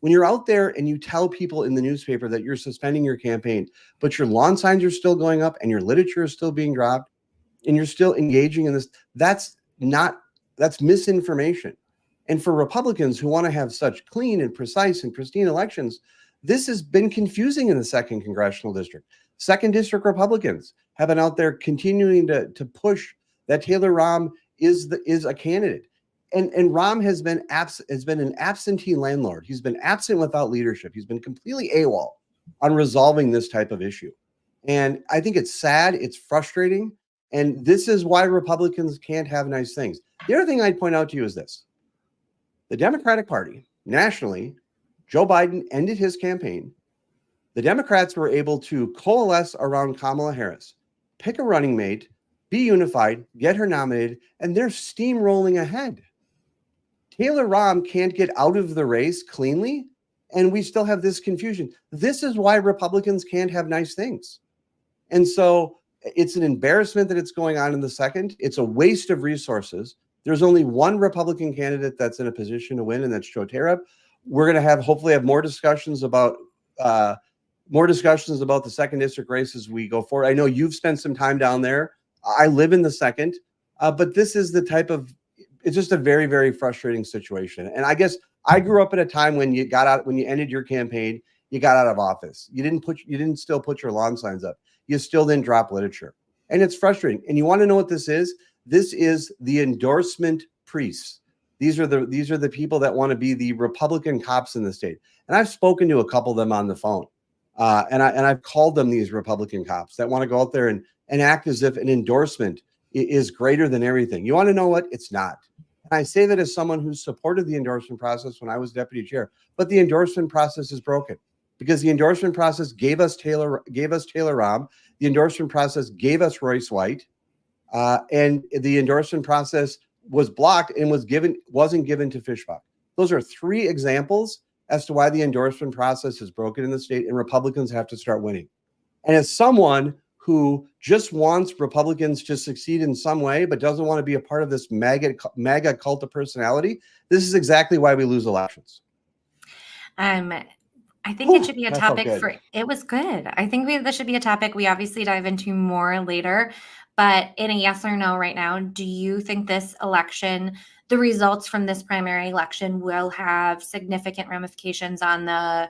When you're out there and you tell people in the newspaper that you're suspending your campaign, but your lawn signs are still going up and your literature is still being dropped and you're still engaging in this, that's misinformation. And for Republicans who want to have such clean and precise and pristine elections, this has been confusing in the 2nd Congressional District. 2nd District Republicans have been out there continuing to push that Taylor Rahm is a candidate. And Rahm has been an absentee landlord. He's been absent without leadership. He's been completely AWOL on resolving this type of issue. And I think it's sad. It's frustrating. And this is why Republicans can't have nice things. The other thing I'd point out to you is this. The Democratic Party nationally, Joe Biden ended his campaign. The Democrats were able to coalesce around Kamala Harris, pick a running mate, be unified, get her nominated, and they're steamrolling ahead. Taylor Rahm can't get out of the race cleanly, and we still have this confusion. This is why Republicans can't have nice things. And so it's an embarrassment that it's going on in the 2nd. It's a waste of resources. There's only one Republican candidate that's in a position to win, and that's Joe Terep. We're going to hopefully have more discussions about the 2nd District race as we go forward. I know you've spent some time down there. I live in the 2nd, but this is the type of, it's just a very, very frustrating situation. And I guess I grew up at a time when you ended your campaign, you got out of office. You didn't still put your lawn signs up. You still didn't drop literature. And it's frustrating. And you want to know what this is? This is the endorsement priests. These are the people that want to be the Republican cops in the state. And I've spoken to a couple of them on the phone. And I've called them these Republican cops that want to go out there and act as if an endorsement is greater than everything. You want to know what? It's not. And I say that as someone who supported the endorsement process when I was deputy chair. But the endorsement process is broken because the endorsement process gave us Taylor Rahm. The endorsement process gave us Royce White. And the endorsement process was blocked and wasn't given to Fishbach. Those are 3 examples as to why the endorsement process is broken in the state and Republicans have to start winning. And as someone who just wants Republicans to succeed in some way, but doesn't want to be a part of this MAGA cult of personality, this is exactly why we lose elections. I think it should be a topic it was good. I think this should be a topic we obviously dive into more later, but in a yes or no right now, do you think this election, the results from this primary election will have significant ramifications on the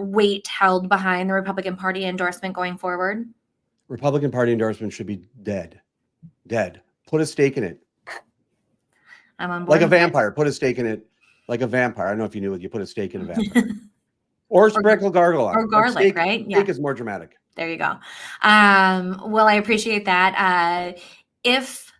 weight held behind the Republican Party endorsement going forward? Republican Party endorsement should be dead. Put a stake in it. I'm on board. Like a vampire. Put a stake in it. Like a vampire. I don't know if you knew it. You put a stake in a vampire. Or sprinkle gargle on it. Or garlic, steak, right? Yeah. Steak is more dramatic. There you go. Well, I appreciate that. If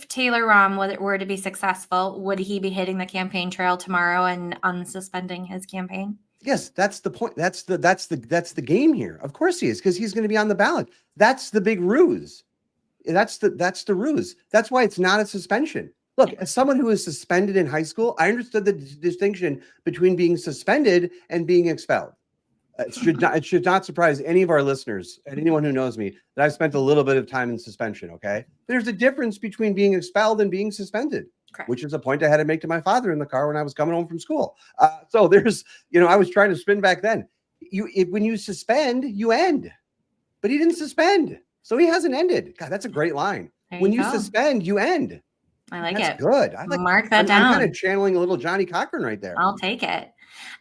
Taylor Rahm were to be successful, would he be hitting the campaign trail tomorrow and unsuspending his campaign? Yes, that's the point. That's the game here. Of course he is, because he's going to be on the ballot. That's the big ruse. That's the ruse. That's why it's not a suspension. Look, as someone who was suspended in high school, I understood the distinction between being suspended and being expelled. It should not surprise any of our listeners and anyone who knows me that I've spent a little bit of time in suspension. Okay, there's a difference between being expelled and being suspended. Correct. Which is a point I had to make to my father in the car when I was coming home from school. So there's, I was trying to spin back then. When you suspend, you end, but he didn't suspend, so he hasn't ended. God, that's a great line. When you suspend, you end. I like That's it. good. Mark that down. I'm kind of channeling a little Johnny Cochran right there. I'll take it.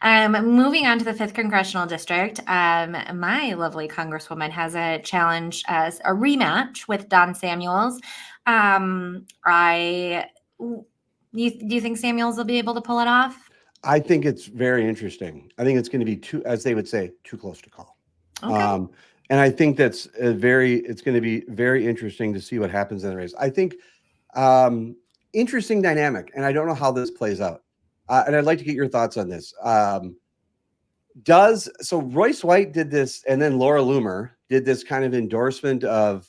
Moving on to the 5th Congressional District, my lovely Congresswoman has a challenge as a rematch with Don Samuels. Do you think Samuels will be able to pull it off? I think it's very interesting. I think it's going to be too, as they would say, too close to call. Okay. And I think it's going to be very interesting to see what happens in the race. I think interesting dynamic, and I don't know how this plays out. And I'd like to get your thoughts on this. So Royce White did this, and then Laura Loomer did this kind of endorsement of,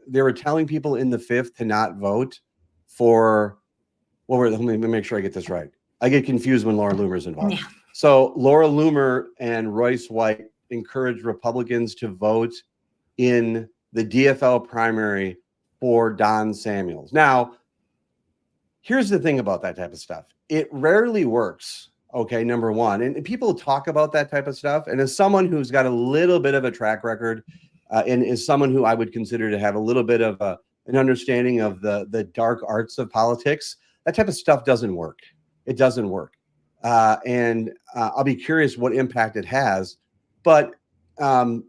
they were telling people in the 5th to not vote for, let me make sure I get this right. I get confused when Laura Loomer is involved. Yeah. So Laura Loomer and Royce White encouraged Republicans to vote in the DFL primary for Don Samuels. Now, here's the thing about that type of stuff. It rarely works. Okay, number one. And people talk about that type of stuff. And as someone who's got a little bit of a track record, and is someone who I would consider to have a little bit of an understanding of the dark arts of politics, that type of stuff doesn't work. It doesn't work. And I'll be curious what impact it has. But Congresswoman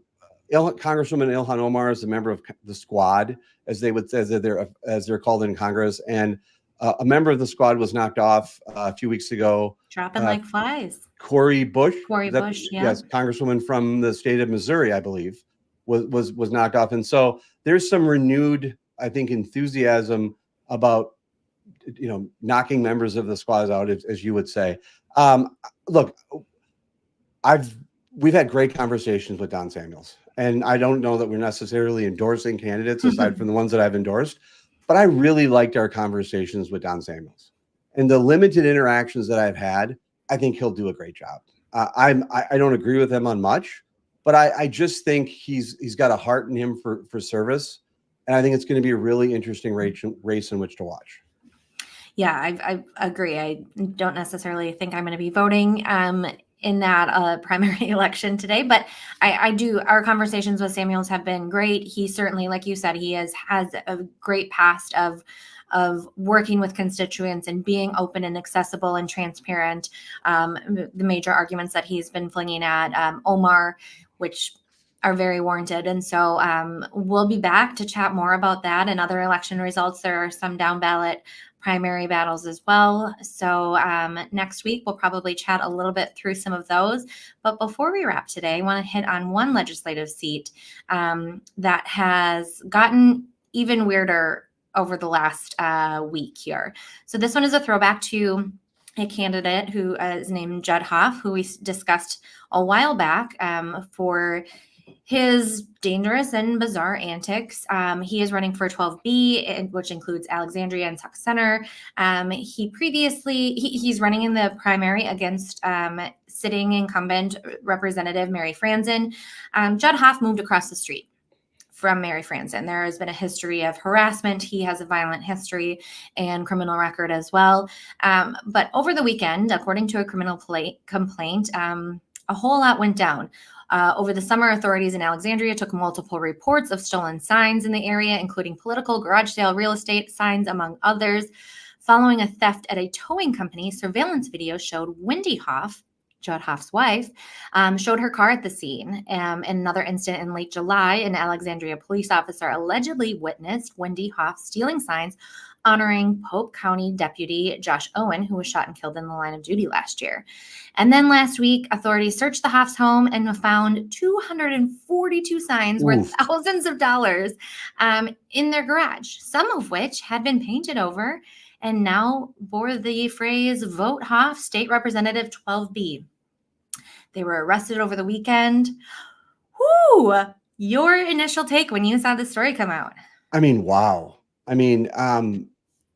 Ilhan Omar is a member of the squad, as they're called in Congress. And a member of the squad was knocked off a few weeks ago. Dropping like flies. Cori Bush. Yeah. Yes, Congresswoman from the state of Missouri, I believe, was knocked off. And so there's some renewed, I think, enthusiasm about, knocking members of the squad out, as you would say. Look, we've had great conversations with Don Samuels, and I don't know that we're necessarily endorsing candidates aside from the ones that I've endorsed. But I really liked our conversations with Don Samuels, and the limited interactions that I've had, I think he'll do a great job. I don't agree with him on much, but I just think he's got a heart in him for service, and I think it's going to be a really interesting race in which to watch. Yeah, I agree. I don't necessarily think I'm going to be voting in that primary election today, but I do. Our conversations with Samuels have been great. He certainly, like you said, he has a great past of working with constituents and being open and accessible and transparent. The major arguments that he's been flinging at Omar, which are very warranted. And so we'll be back to chat more about that and other election results. There are some down ballot primary battles as well. So next week, we'll probably chat a little bit through some of those. But before we wrap today, I want to hit on one legislative seat that has gotten even weirder over the last week here. So this one is a throwback to a candidate who is named Judd Hoff, who we discussed a while back for his dangerous and bizarre antics. He is running for 12B, which includes Alexandria and Sauk Center. He's running in the primary against sitting incumbent Representative Mary Franzen. Judd Hoff moved across the street from Mary Franzen. There has been a history of harassment. He has a violent history and criminal record as well. But over the weekend, according to a criminal complaint, a whole lot went down. Over the summer, authorities in Alexandria took multiple reports of stolen signs in the area, including political, garage sale, real estate signs, among others. Following a theft at a towing company, surveillance video showed Wendy Hoff, Judd Hoff's wife, showed her car at the scene. In another incident in late July, an Alexandria police officer allegedly witnessed Wendy Hoff stealing signs honoring Pope County Deputy Josh Owen, who was shot and killed in the line of duty last year. And then last week, authorities searched the Hoffs' home and found 242 signs worth thousands of dollars in their garage, some of which had been painted over and now bore the phrase "Vote Hoff, State Representative 12B." They were arrested over the weekend. Whoo! Your initial take when you saw the story come out? I mean, wow. I mean,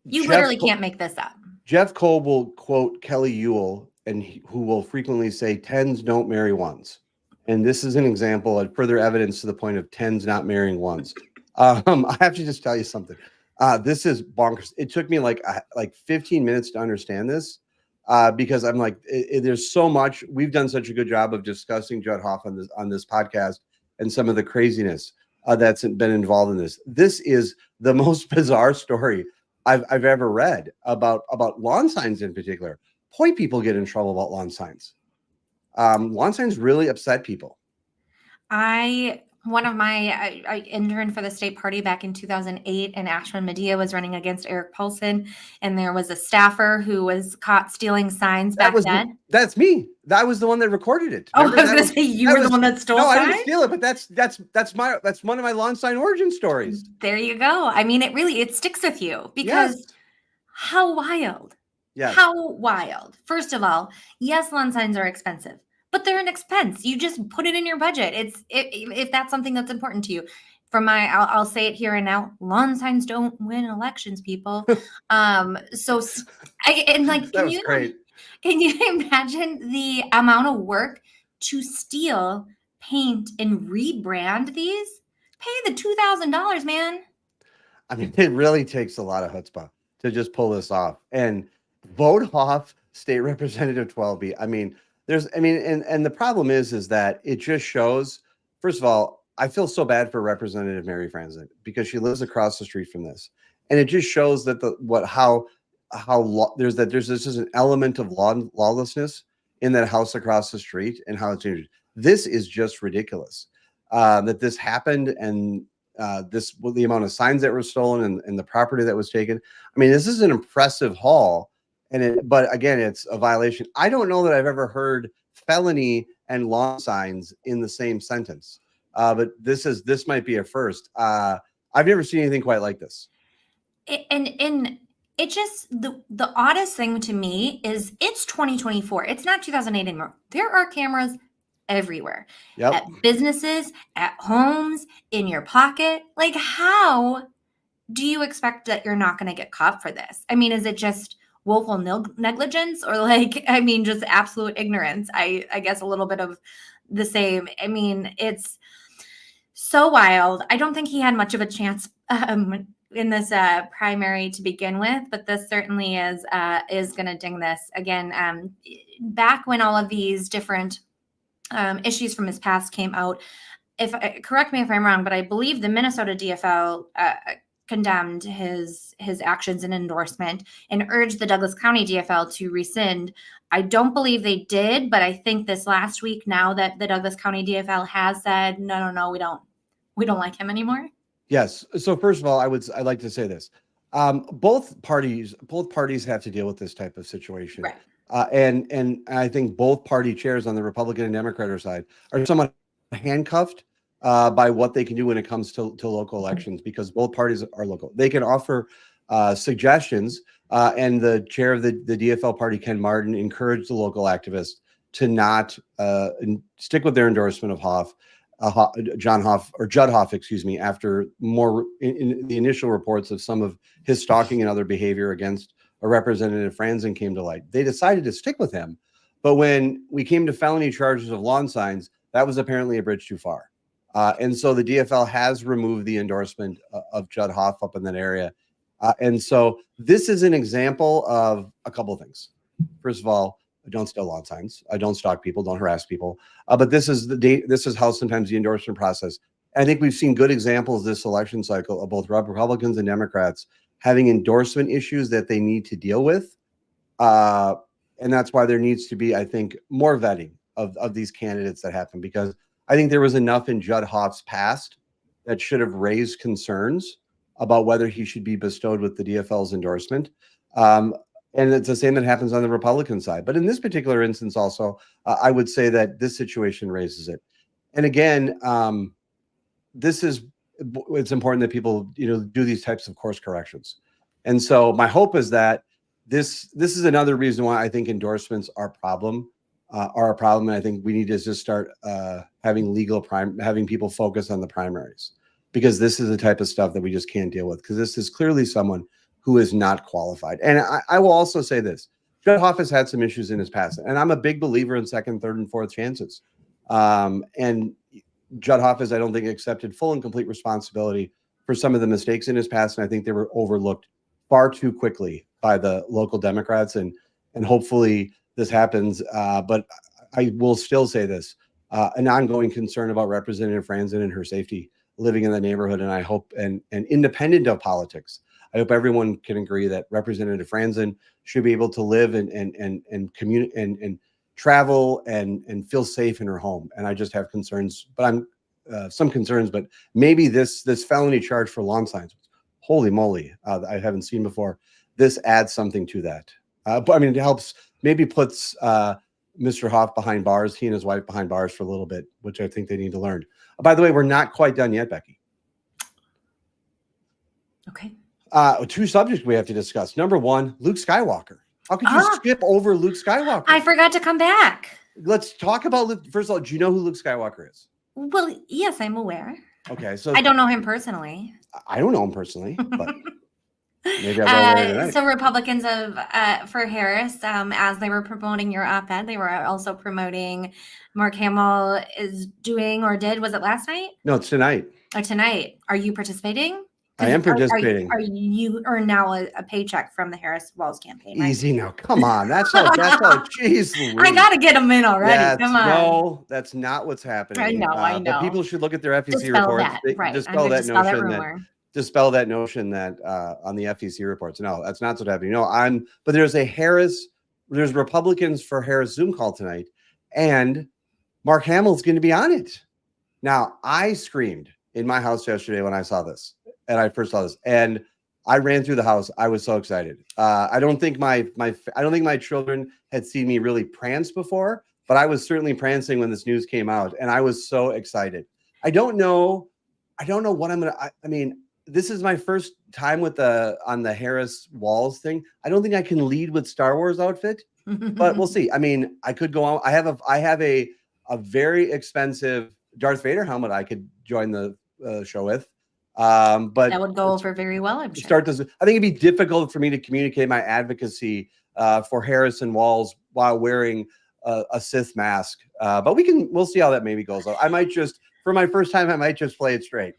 you literally can't make this up. Jeff Cole will quote Kelly Ewell, who will frequently say, "Tens don't marry ones." And this is an example of further evidence to the point of tens not marrying ones. I have to just tell you something. This is bonkers. It took me like 15 minutes to understand this because I'm like, there's so much. We've done such a good job of discussing Judd Hoff on this podcast and some of the craziness that's been involved in this. This is the most bizarre story I've ever read about lawn signs in particular. Point people get in trouble about lawn signs. Lawn signs really upset people. I interned for the state party back in 2008, and Ashwin Medea was running against Eric Paulson, and there was a staffer who was caught stealing signs back then. That's me. That was the one that recorded it. Oh, I was going to say you were the one that stole signs? No, I didn't steal it, but that's one of my lawn sign origin stories. There you go. I mean, it sticks with you because how wild. Yes. How wild. First of all, yes, lawn signs are expensive, but they're an expense. You just put it in your budget. If that's something that's important to you. I'll say it here and now. Lawn signs don't win elections, people. That was great. Can you imagine the amount of work to steal, paint, and rebrand these? Pay the $2,000, man. I mean, it really takes a lot of chutzpah to just pull this off and vote off State Representative 12B. I mean, and the problem is that it just shows, first of all, I feel so bad for Representative Mary Franzen because she lives across the street from this. And it just shows that there's just an element of lawlessness in that house across the street and how it's changed. This is just ridiculous that this happened, and the amount of signs that were stolen and the property that was taken. I mean, this is an impressive haul, but again, it's a violation. I don't know that I've ever heard felony and lawn signs in the same sentence, but this might be a first. I've never seen anything quite like this. And it just, the oddest thing to me is it's 2024. It's not 2008 anymore. There are cameras everywhere. Yep. At businesses, at homes, in your pocket. Like, how do you expect that you're not going to get caught for this? I mean, is it just woeful negligence, or just absolute ignorance? I guess a little bit of the same. I mean, it's so wild. I don't think he had much of a chance in this primary to begin with, but this certainly is going to ding this again. Back when all of these different issues from his past came out, correct me if I'm wrong, but I believe the Minnesota DFL condemned his actions and endorsement and urged the Douglas County DFL to rescind. I don't believe they did, but I think this last week, now that the Douglas County DFL has said, no, we don't like him anymore. Yes. So first of all, I'd like to say this. Both parties have to deal with this type of situation. Right. And I think both party chairs on the Republican and Democrat side are somewhat handcuffed by what they can do when it comes to local elections, because both parties are local. They can offer suggestions, and the chair of the DFL party, Ken Martin, encouraged the local activists to not stick with their endorsement of Judd Hoff, excuse me, after more in the initial reports of some of his stalking and other behavior against a Representative Franzen came to light. They decided to stick with him, but when we came to felony charges of lawn signs, that was apparently a bridge too far. And so the DFL has removed the endorsement of Judd Hoff up in that area. And so this is an example of a couple of things. First of all, don't steal lawn signs. Don't stalk people. Don't harass people. But this is how sometimes the endorsement process. I think we've seen good examples this election cycle of both Republicans and Democrats having endorsement issues that they need to deal with. And that's why there needs to be, I think, more vetting of these candidates that happen, because I think there was enough in Judd Hoff's past that should have raised concerns about whether he should be bestowed with the DFL's endorsement. And it's the same that happens on the Republican side. But in this particular instance also, I would say that this situation raises it. And again, it's important that people, do these types of course corrections. And so my hope is that this is another reason why I think endorsements are a problem. And I think we need to just start having people focus on the primaries, because this is the type of stuff that we just can't deal with, because this is clearly someone who is not qualified. And I will also say this: Judd Hoff has had some issues in his past, and I'm a big believer in second, third, and fourth chances. And Judd Hoff has, I don't think, accepted full and complete responsibility for some of the mistakes in his past, and I think they were overlooked far too quickly by the local Democrats. And hopefully this happens. But I will still say this: an ongoing concern about Representative Franzen and her safety living in the neighborhood. And I hope, and independent of politics, I hope everyone can agree that Representative Franzen should be able to live and communicate and travel and feel safe in her home. And I just have concerns, but some concerns, but maybe this felony charge for lawn signs, holy moly, I haven't seen before. This adds something to that. But I mean, it helps, maybe puts Mr. Hoff behind bars, he and his wife behind bars for a little bit, which I think they need to learn. By the way, we're not quite done yet, Becky. Okay. 2 subjects we have to discuss. Number 1, Luke Skywalker. How could you skip over Luke Skywalker? I forgot to come back. Let's talk about Luke. First of all, do you know who Luke Skywalker is? Well, yes, I'm aware. Okay, so I don't know him personally. I don't know him personally, but maybe I'll go later tonight. So Republicans for Harris, as they were promoting your op-ed, they were also promoting Mark Hamill is doing or did. Was it last night? No, it's tonight. Or tonight? Are you participating? I am participating. Are you earn now a paycheck from the Harris-Walz campaign? Right? Easy now. Come on. That's all. Jeez Louise. I got to get them in already. Come on. No, that's not what's happening. I know. But people should look at their FEC Dispel reports. That, right. Dispel that notion that on the FEC reports. No, that's not what's happening. No, but there's Republicans for Harris Zoom call tonight, and Mark Hamill's going to be on it. Now, I screamed in my house yesterday when I saw this. And I first saw this, and I ran through the house. I was so excited. I don't think my children had seen me really prance before, but I was certainly prancing when this news came out, and I was so excited. I don't know what I'm gonna. I mean, this is my first time on the Harris Walz thing. I don't think I can lead with Star Wars outfit, but we'll see. I mean, I could go on. I have a very expensive Darth Vader helmet I could join the show with. But that would go over very well. I'm sure. I think it'd be difficult for me to communicate my advocacy for Harris and Walz while wearing a Sith mask. But we'll see how that maybe goes. I might just, for my first time, I might just play it straight.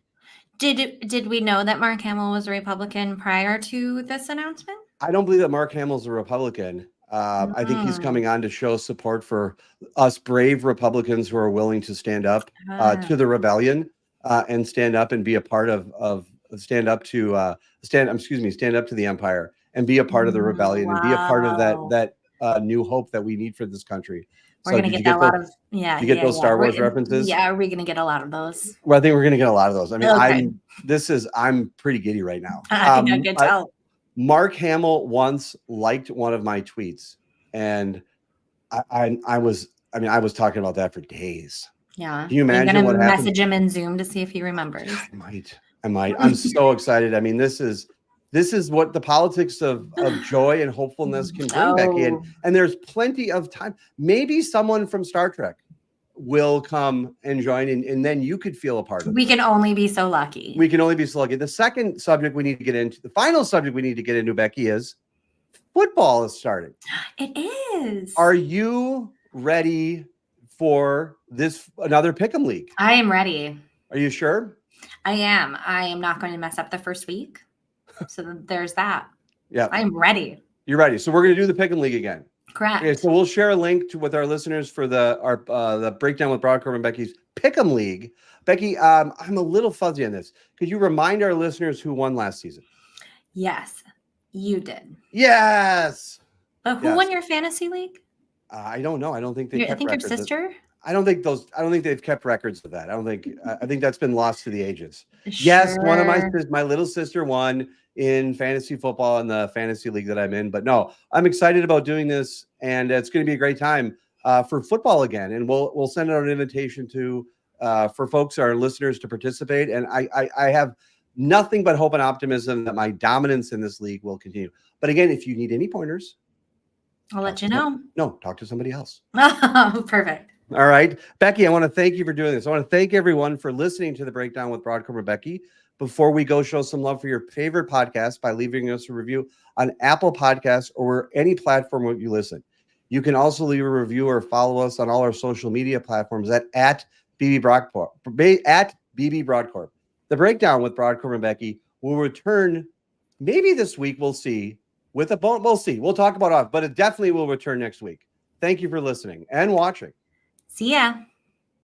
Did we know that Mark Hamill was a Republican prior to this announcement? I don't believe that Mark Hamill's a Republican. I think he's coming on to show support for us brave Republicans who are willing to stand up to the rebellion. And stand up and be a part stand up to the empire and be a part of the rebellion and be a part of that new hope that we need for this country. We're going to get a lot of you get those Star Wars references? Yeah, are we going to get a lot of those? Well, I think we're going to get a lot of those. I mean, okay. I'm pretty giddy right now. I can tell. Mark Hamill once liked one of my tweets, and I was talking about that for days. Yeah. Can you imagine what happened? Message him in Zoom to see if he remembers. I might. I'm so excited. I mean, this is what the politics of joy and hopefulness can bring, Becky. And there's plenty of time. Maybe someone from Star Trek will come and join, and then you could feel a part of it. We can only be so lucky. The second subject we need to get into, the final subject we need to get into, Becky, is football is starting. It is. Are you ready for another pick'em league? I am ready. Are you sure? I am. I am not going to mess up the first week. So there's that. Yeah. I'm ready. You're ready. So we're going to do the pick'em league again. Correct. Okay, so we'll share a link with our listeners for the breakdown with Brodkorb and Becky's pick'em league. Becky, I'm a little fuzzy on this. Could you remind our listeners who won last season? Yes, you did. Yes. But who won your fantasy league? I don't know. I don't think they kept your records. sister? I don't think they've kept records of that. I think that's been lost to the ages. Sure. Yes, one of my little sister won in fantasy football in the fantasy league that I'm in. But no, I'm excited about doing this, and it's going to be a great time for football again. And we'll send out an invitation for folks, our listeners, to participate. And I have nothing but hope and optimism that my dominance in this league will continue. But again, if you need any pointers, I'll let you know. No, talk to somebody else. Perfect. All right. Becky, I want to thank you for doing this. I want to thank everyone for listening to the Breakdown with Brodkorb and Becky. Before we go, show some love for your favorite podcast by leaving us a review on Apple Podcasts or any platform where you listen. You can also leave a review or follow us on all our social media platforms at BB Brodkorb. The Breakdown with Brodkorb and Becky will return maybe this week. We'll see. We'll see. We'll talk about it, but it definitely will return next week. Thank you for listening and watching. See ya.